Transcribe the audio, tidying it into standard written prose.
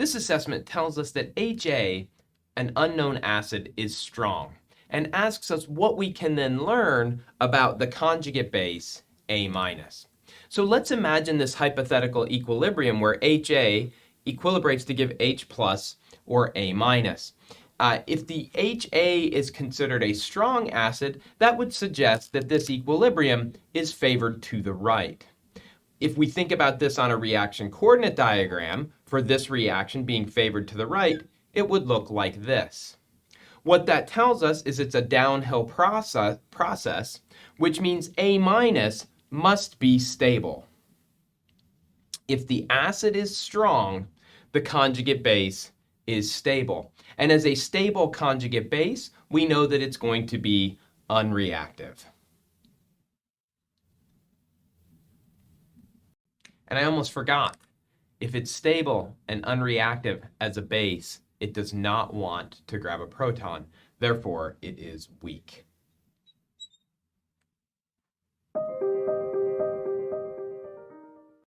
This assessment tells us that HA, an unknown acid, is strong and asks us what we can then learn about the conjugate base A-. So let's imagine this hypothetical equilibrium where HA equilibrates to give H plus or A-. If the HA is considered a strong acid, that would suggest that this equilibrium is favored to the right. If we think about this on a reaction coordinate diagram, for this reaction being favored to the right, it would look like this. What that tells us is it's a downhill process, which means A- must be stable. If the acid is strong, the conjugate base is stable. And as a stable conjugate base, we know that it's going to be unreactive. And I almost forgot, if it's stable and unreactive as a base, it does not want to grab a proton. Therefore, it is weak.